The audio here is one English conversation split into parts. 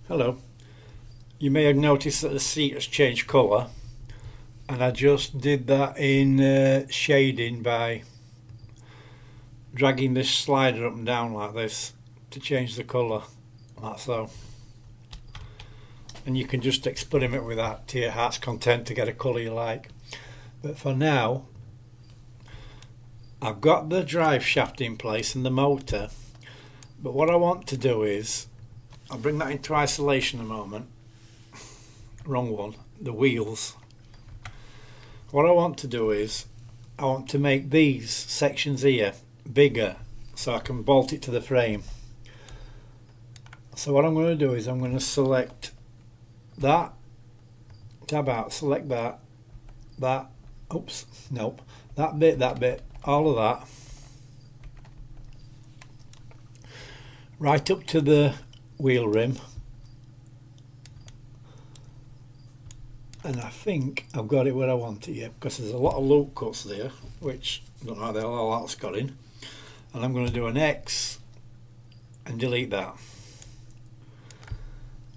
Hello. You may have noticed that the seat has changed colour, and I just did that in shading by dragging this slider up and down like this to change the colour, like so. And you can just experiment with that to your heart's content to get a colour you like. But for now, I've got the drive shaft in place and the motor, but what I want to do is, I'll bring that into isolation a moment. Wrong one, the wheels. What I want to do is, I want to make these sections here bigger so I can bolt it to the frame. So what I'm going to do is I'm going to select that, tab out, select that, oops, nope, that bit, all of that, right up to the wheel rim. And I think I've got it where I want it yet, because there's a lot of loop cuts there, which I don't know how the hell that's got in. And I'm going to do an X and delete that.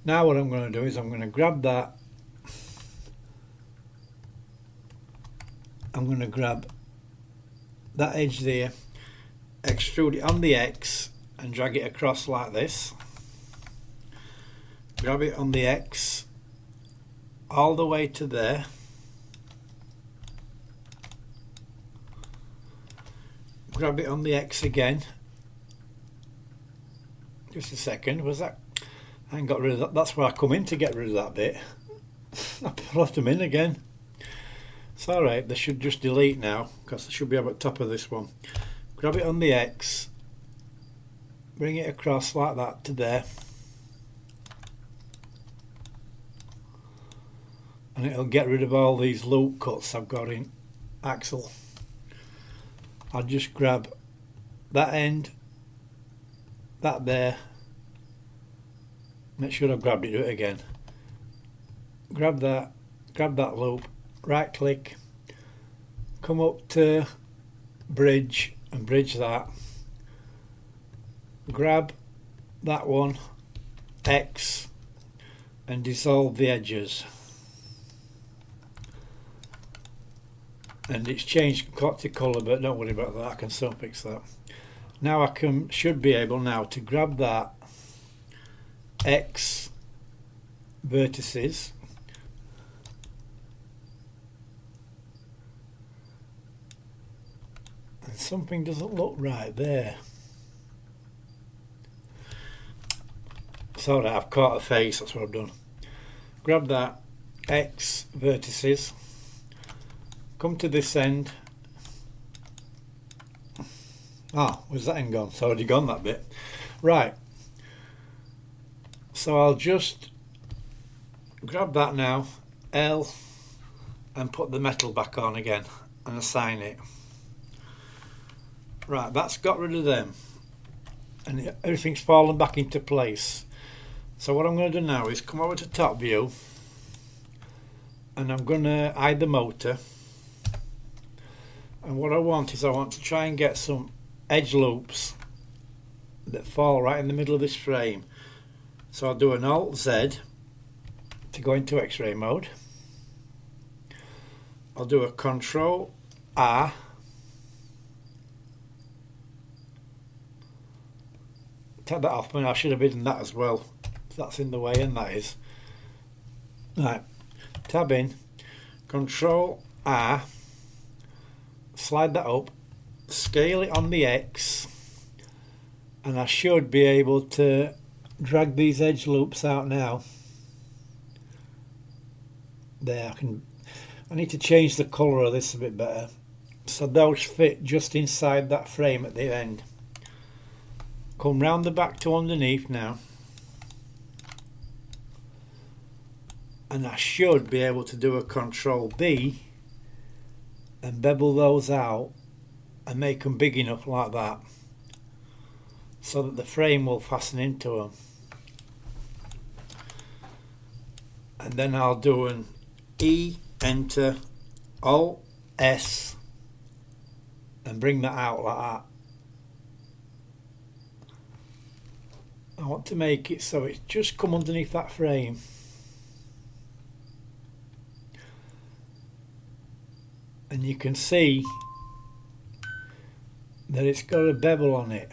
Now what I'm going to do is I'm going to grab that. I'm going to grab that edge there, extrude it on the X and drag it across like this. Grab it on the X all the way to there. Grab it on the X again. Just a second, was that? I ain't got rid of that. That's where I come in to get rid of that bit. I brought them in again. It's alright, they should just delete now, because they should be up at the top of this one. Grab it on the X, bring it across like that to there. And it'll get rid of all these loop cuts I've got in Axel. I'll just grab that end, that there, make sure I've grabbed it, do it again. Grab that loop, right click, come up to bridge and bridge that. Grab that one, X, and dissolve the edges. And it's changed to colour, but don't worry about that, I can still fix that. Now I should be able now to grab that X vertices and something doesn't look right there. Sorry, I've caught a face, that's what I've done. Grab that X vertices, come to this end. Where's that end gone? It's already gone, that bit. Right. So I'll just grab that now, L, and put the metal back on again and assign it. Right, that's got rid of them. And everything's fallen back into place. So what I'm going to do now is come over to top view, and I'm going to hide the motor. And what I want is I want to try and get some edge loops that fall right in the middle of this frame. So I'll do an Alt Z to go into X-ray mode. I'll do a Control R. Take that off, I should have hidden that as well. That's in the way, and that is. Right, tab in, Control R, slide that up, scale it on the X, and I should be able to drag these edge loops out now. There, I need to change the colour of this a bit better, so those fit just inside that frame at the end. Come round the back to underneath now, and I should be able to do a Control B and bevel those out and make them big enough like that so that the frame will fasten into them. And then I'll do an E, enter, Alt S, and bring that out like that. I want to make it so it's just come underneath that frame. And you can see that it's got a bevel on it.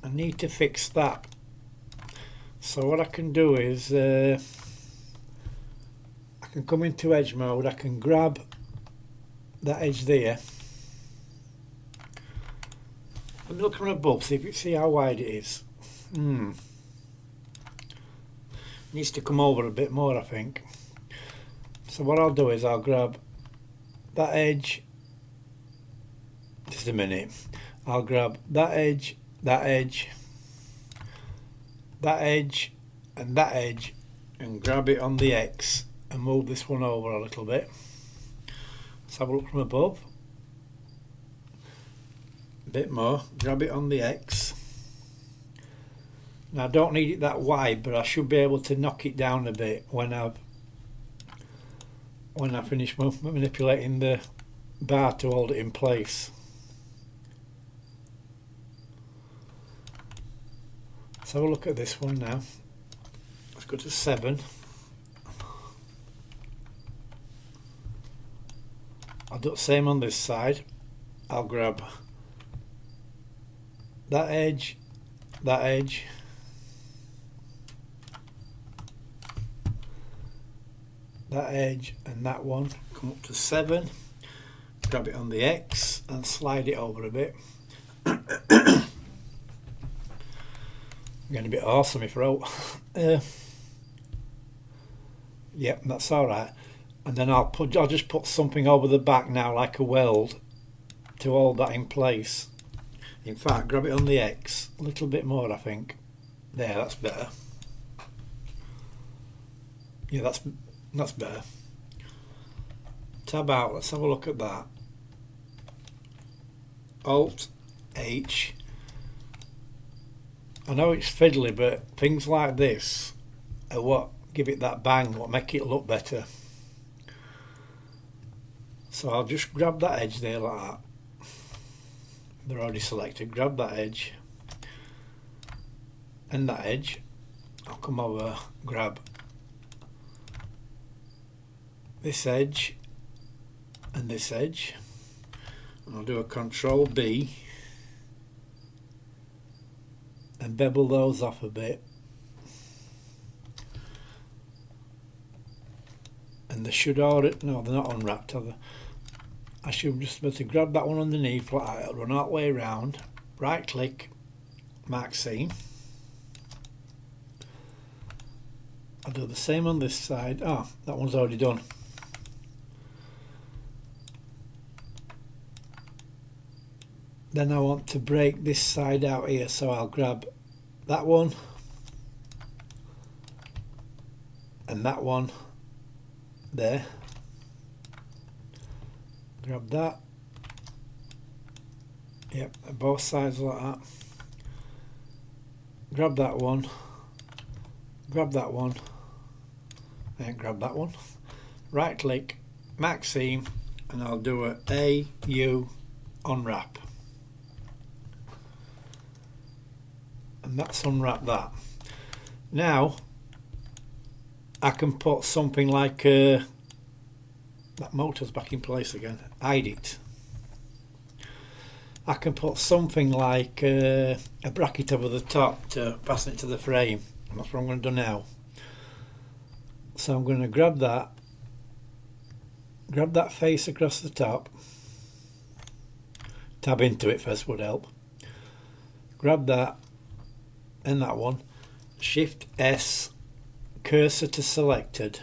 I need to fix that. So what I can do is I can come into edge mode, I can grab that edge there. Let me look from above, see how wide it is. Needs to come over a bit more, I think. So what I'll do is I'll grab that edge, just a minute, I'll grab that edge, that edge, that edge and that edge and grab it on the X and move this one over a little bit. Let's have a look from above. A bit more, grab it on the X. Now I don't need it that wide, but I should be able to knock it down a bit when I finish manipulating the bar to hold it in place. Let's have a look at this one now. Let's go to 7. I'll do the same on this side. I'll grab that edge, that edge, that edge and that one. Come up to 7, grab it on the X and slide it over a bit. I'm getting a bit awesome if I wrote. Yep, that's alright. And then I'll just put something over the back now, like a weld, to hold that in place. In fact, grab it on the X a little bit more, I think. There, that's better. Yeah, that's better. Tab out, let's have a look at that. Alt H. I know it's fiddly, but things like this are what give it that bang, what make it look better. So I'll just grab that edge there like that. They're already selected. Grab that edge and that edge. I'll come over, grab this edge and this edge, and I'll do a Control B and bevel those off a bit, and they should already, no, they're not unwrapped, are they? I should just be able to grab that one underneath like that, run all the way around, right click, mark seam. I'll do the same on this side. Oh, that one's already done. Then I want to break this side out here, so I'll grab that one and that one there. Grab that. Yep, both sides like that. Grab that one. Grab that one. And grab that one. Right click, mark seam, and I'll do a AU unwrap. And that's unwrap that. Now I can put something like that motor's back in place again. Hide it. I can put something like a bracket over the top to fasten it to the frame. And that's what I'm going to do now. So I'm going to grab that face across the top. Tab into it first would help. Grab that and that one. Shift S, cursor to selected.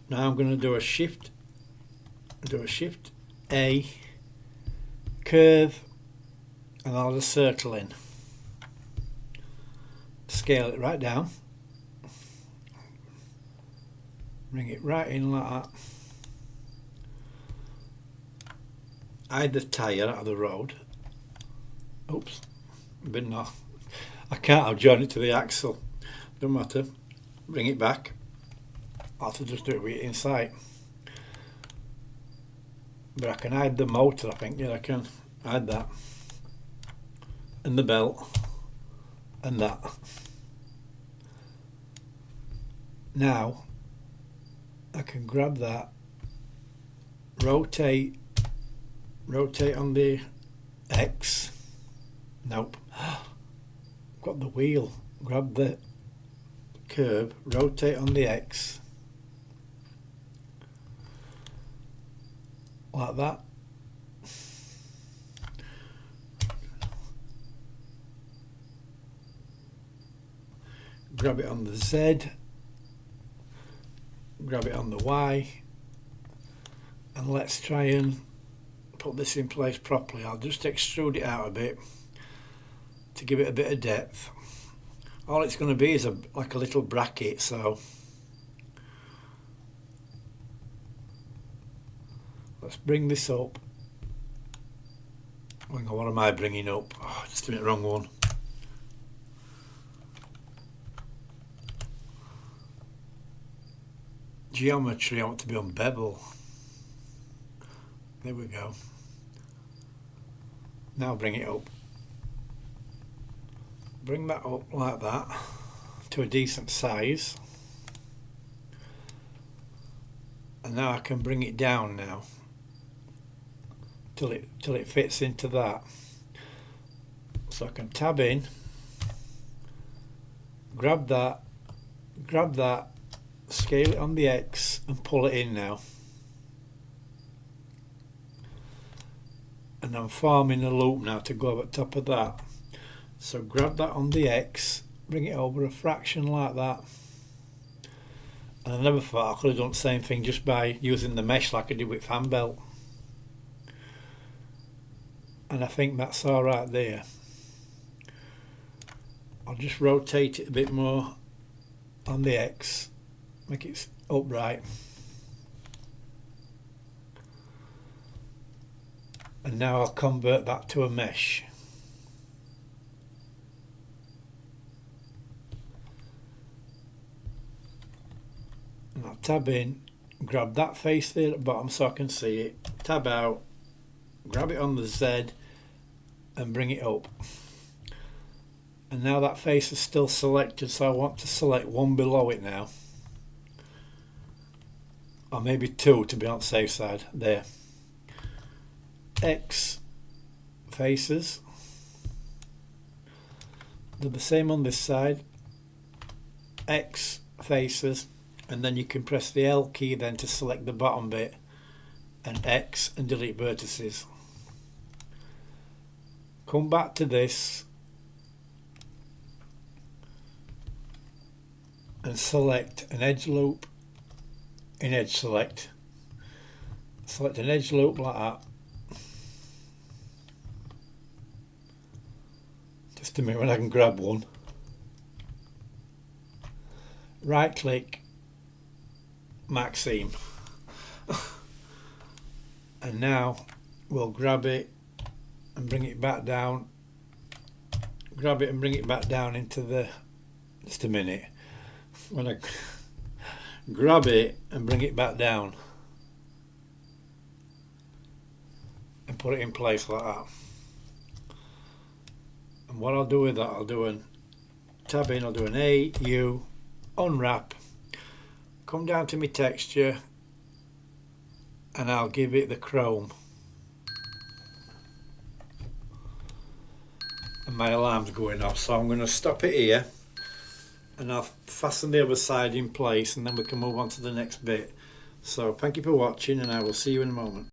Now I'm going to do a shift A, curve, and I'll just circle in. Scale it right down. Bring it right in like that. Hide the tyre out of the road. Oops, but no, I can't. I'll join it to the axle. Don't matter. Bring it back. I'll have to just do it with it in sight. but I can hide the motor, I think. Yeah, I can hide that, and the belt, and that. Now I can grab that, rotate on the X. Nope. Got the wheel. Grab the curve, rotate on the X. Like that. Grab it on the Z. Grab it on the Y. And let's try and put this in place properly. I'll just extrude it out a bit to give it a bit of depth. All it's going to be is like a little bracket, so let's bring this up. Hang on, what am I bringing up? Oh, just a minute, wrong one. Geometry, I want to be on bevel. There we go. Now bring it up. Bring that up like that to a decent size. And now I can bring it down now till it fits into that. So I can tab in, grab that, scale it on the X and pull it in now. And I'm forming a loop now to go over top of that. So grab that on the X, bring it over a fraction like that. And I never thought I could have done the same thing just by using the mesh like I did with fan belt. And I think that's alright there. I'll just rotate it a bit more on the X, make it upright. And now I'll convert that to a mesh. And I'll tab in, grab that face there at the bottom so I can see it, tab out, grab it on the Z and bring it up. And now that face is still selected, so I want to select one below it now. Or maybe two to be on the safe side. There. X faces. Do the same on this side. X faces. And then you can press the L key then to select the bottom bit. And X and delete vertices. Come back to this. And select an edge loop in edge select. Select an edge loop like that. Just a minute when I can grab one. Right click, Maxime. And now we'll grab it and bring it back down. Grab it and bring it back down into the, just a minute. When I grab it and bring it back down and put it in place like that. And what I'll do with that, I'll do a tab in, I'll do an A, U, unwrap, come down to my texture and I'll give it the chrome. And my alarm's going off, so I'm going to stop it here. And I'll fasten the other side in place and then we can move on to the next bit. So thank you for watching and I will see you in a moment.